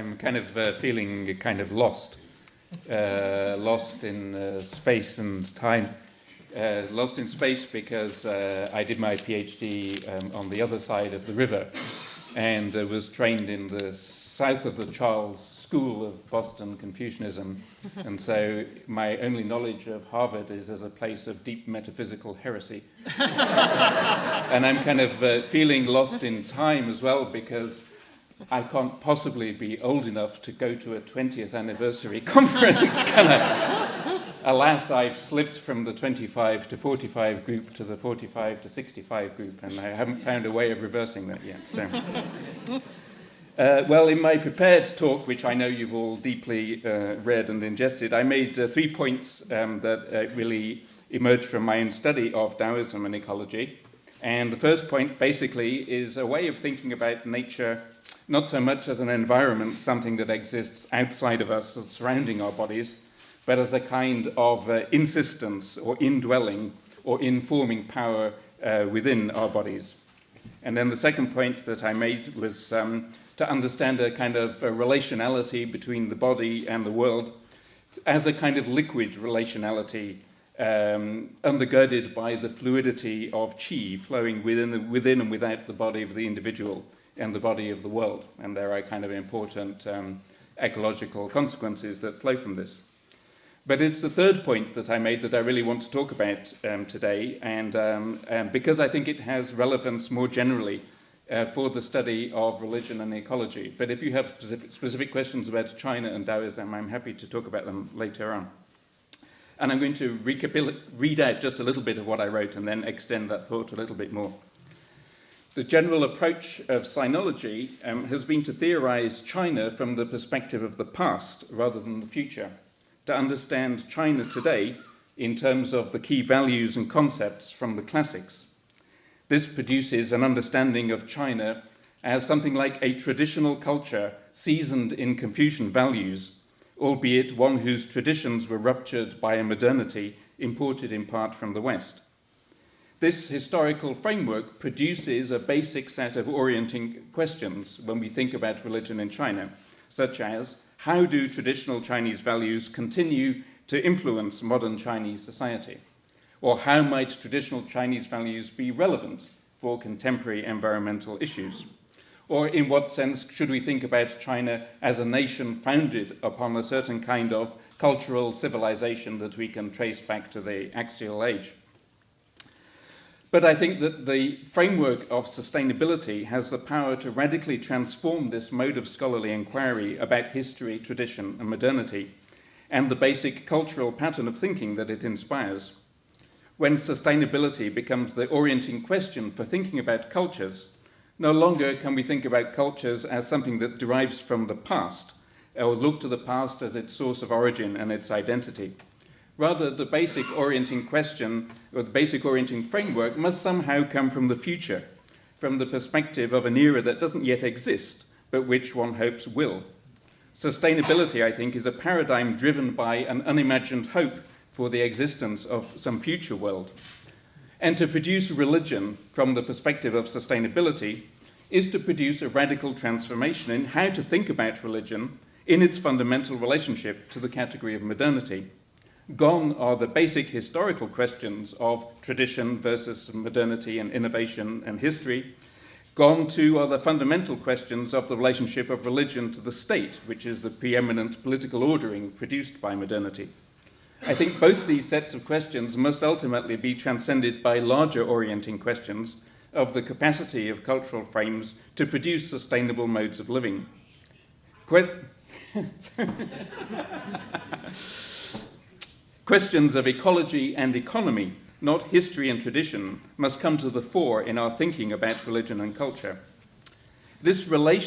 I'm kind of feeling kind of lost in space and time. Lost in space because I did my PhD on the other side of the river and was trained in the south of the Charles School of Boston Confucianism. And so my only knowledge of Harvard is as a place of deep metaphysical heresy. And I'm kind of feeling lost in time as well because I can't possibly be old enough to go to a 20th anniversary conference. Alas, I've slipped from the 25 to 45 group to the 45 to 65 group, and I haven't found a way of reversing that yet. So, well, in my prepared talk, which I know you've all deeply read and ingested, I made 3 points that really emerged from my own study of Daoism and ecology. And the first point, basically, is a way of thinking about nature not so much as an environment, something that exists outside of us, surrounding our bodies, but as a kind of insistence or indwelling or informing power within our bodies. And then the second point that I made was to understand a kind of a relationality between the body and the world as a kind of liquid relationality undergirded by the fluidity of qi flowing within and without the body of the individual and the body of the world. And there are kind of important ecological consequences that flow from this. But it's the third point that I made that I really want to talk about today, and because I think it has relevance more generally for the study of religion and ecology. But if you have specific questions about China and Daoism, I'm happy to talk about them later on. And I'm going to read out just a little bit of what I wrote and then extend that thought a little bit more. The general approach of sinology has been to theorize China from the perspective of the past rather than the future, to understand China today in terms of the key values and concepts from the classics. This produces an understanding of China as something like a traditional culture seasoned in Confucian values, albeit one whose traditions were ruptured by a modernity imported in part from the West. This historical framework produces a basic set of orienting questions when we think about religion in China, such as, how do traditional Chinese values continue to influence modern Chinese society? Or how might traditional Chinese values be relevant for contemporary environmental issues? Or in what sense should we think about China as a nation founded upon a certain kind of cultural civilization that we can trace back to the axial age? But I think that the framework of sustainability has the power to radically transform this mode of scholarly inquiry about history, tradition, and modernity, and the basic cultural pattern of thinking that it inspires. When sustainability becomes the orienting question for thinking about cultures, no longer can we think about cultures as something that derives from the past, or look to the past as its source of origin and its identity. Rather, the basic orienting question, or the basic orienting framework, must somehow come from the future, from the perspective of an era that doesn't yet exist, but which one hopes will. Sustainability, I think, is a paradigm driven by an unimagined hope for the existence of some future world. And to produce religion from the perspective of sustainability is to produce a radical transformation in how to think about religion in its fundamental relationship to the category of modernity. Gone are the basic historical questions of tradition versus modernity and innovation and history. Gone too are the fundamental questions of the relationship of religion to the state, which is the preeminent political ordering produced by modernity. I think both these sets of questions must ultimately be transcended by larger orienting questions of the capacity of cultural frames to produce sustainable modes of living. Questions of ecology and economy, not history and tradition, must come to the fore in our thinking about religion and culture. This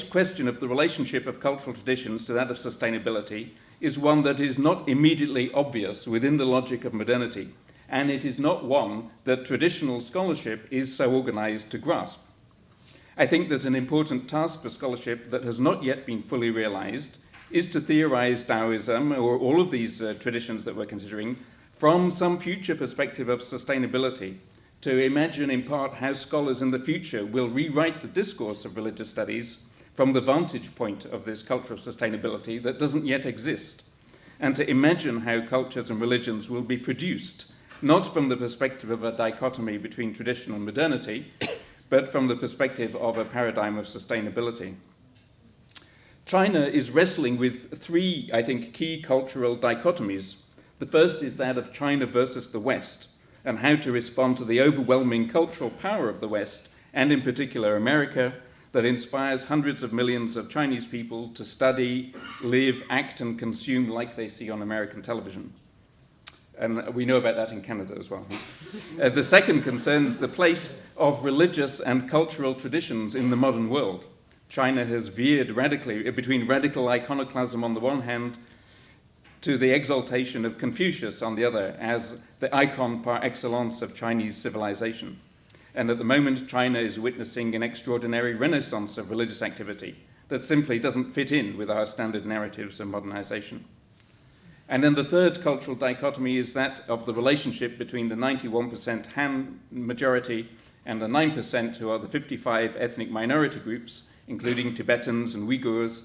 question of the relationship of cultural traditions to that of sustainability is one that is not immediately obvious within the logic of modernity, and it is not one that traditional scholarship is so organized to grasp. I think that an important task for scholarship that has not yet been fully realized is to theorize Daoism, or all of these traditions that we're considering, from some future perspective of sustainability, to imagine in part how scholars in the future will rewrite the discourse of religious studies from the vantage point of this cultural sustainability that doesn't yet exist, and to imagine how cultures and religions will be produced, not from the perspective of a dichotomy between tradition and modernity, but from the perspective of a paradigm of sustainability. China is wrestling with three, I think, key cultural dichotomies. The first is that of China versus the West, and how to respond to the overwhelming cultural power of the West, and in particular America, that inspires hundreds of millions of Chinese people to study, live, act, and consume like they see on American television. And we know about that in Canada as well. The second concerns the place of religious and cultural traditions in the modern world. China has veered radically between radical iconoclasm on the one hand to the exaltation of Confucius on the other as the icon par excellence of Chinese civilization. And at the moment, China is witnessing an extraordinary renaissance of religious activity that simply doesn't fit in with our standard narratives of modernization. And then the third cultural dichotomy is that of the relationship between the 91% Han majority and the 9% who are the 55 ethnic minority groups, including Tibetans and Uyghurs,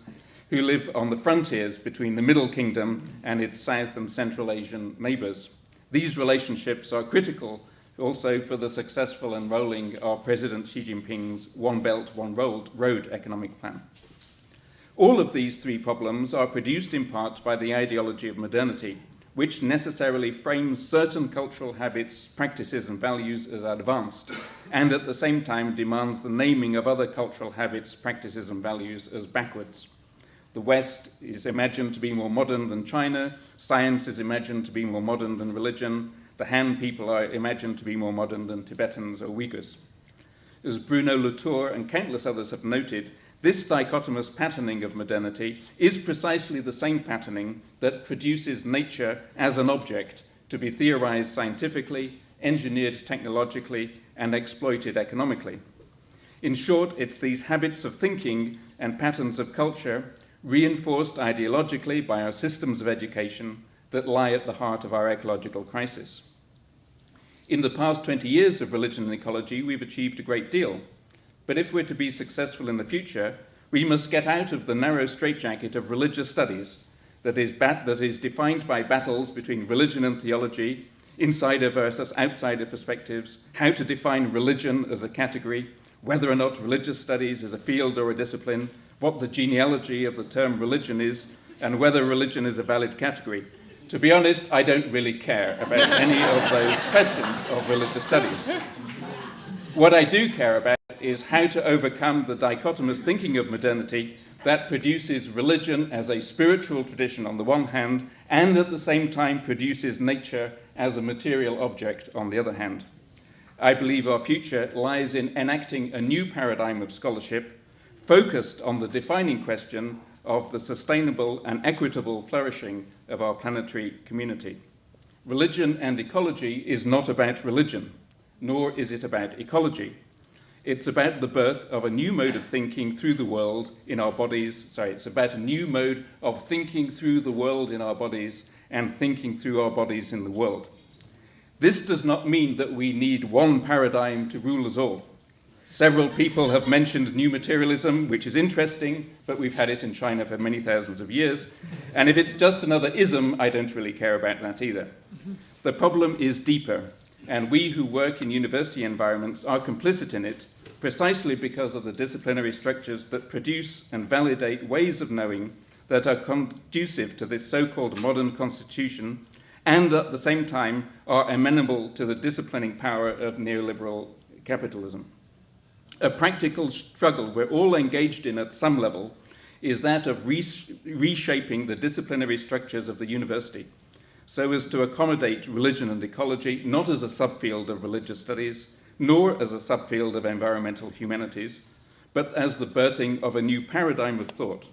who live on the frontiers between the Middle Kingdom and its South and Central Asian neighbors. These relationships are critical also for the successful unrolling of President Xi Jinping's One Belt, One Road economic plan. All of these three problems are produced in part by the ideology of modernity, which necessarily frames certain cultural habits, practices, and values as advanced, and at the same time demands the naming of other cultural habits, practices, and values as backwards. The West is imagined to be more modern than China, science is imagined to be more modern than religion, the Han people are imagined to be more modern than Tibetans or Uyghurs. As Bruno Latour and countless others have noted, this dichotomous patterning of modernity is precisely the same patterning that produces nature as an object to be theorized scientifically, engineered technologically, and exploited economically. In short, it's these habits of thinking and patterns of culture, reinforced ideologically by our systems of education, that lie at the heart of our ecological crisis. In the past 20 years of religion and ecology, we've achieved a great deal. But if we're to be successful in the future, we must get out of the narrow straitjacket of religious studies that is defined by battles between religion and theology, insider versus outsider perspectives, how to define religion as a category, whether or not religious studies is a field or a discipline, what the genealogy of the term religion is, and whether religion is a valid category. To be honest, I don't really care about any of those questions of religious studies. What I do care about is how to overcome the dichotomous thinking of modernity that produces religion as a spiritual tradition on the one hand, and at the same time produces nature as a material object on the other hand. I believe our future lies in enacting a new paradigm of scholarship focused on the defining question of the sustainable and equitable flourishing of our planetary community. Religion and ecology is not about religion, nor is it about ecology. It's about the birth of a new mode of thinking through the world in our bodies. It's about a new mode of thinking through the world in our bodies and thinking through our bodies in the world. This does not mean that we need one paradigm to rule us all. Several people have mentioned new materialism, which is interesting, but we've had it in China for many thousands of years. And if it's just another ism, I don't really care about that either. The problem is deeper, and we who work in university environments are complicit in it precisely because of the disciplinary structures that produce and validate ways of knowing that are conducive to this so-called modern constitution and at the same time are amenable to the disciplining power of neoliberal capitalism. A practical struggle we're all engaged in at some level is that of reshaping the disciplinary structures of the university so as to accommodate religion and ecology not as a subfield of religious studies, nor as a subfield of environmental humanities, but as the birthing of a new paradigm of thought.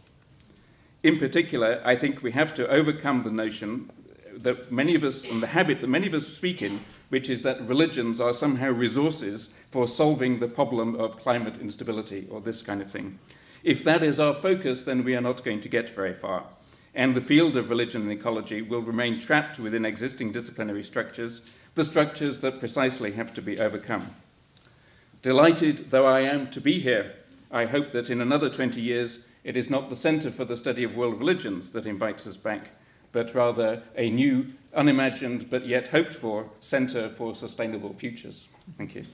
In particular, I think we have to overcome the notion that many of us, and the habit that many of us speak in, which is that religions are somehow resources for solving the problem of climate instability or this kind of thing. If that is our focus, then we are not going to get very far. And the field of religion and ecology will remain trapped within existing disciplinary structures, the structures that precisely have to be overcome. Delighted though I am to be here I hope that in another 20 years, it is not the Centre for the Study of World Religions that invites us back, but rather a new, unimagined, but yet hoped-for Centre for Sustainable Futures. Thank you.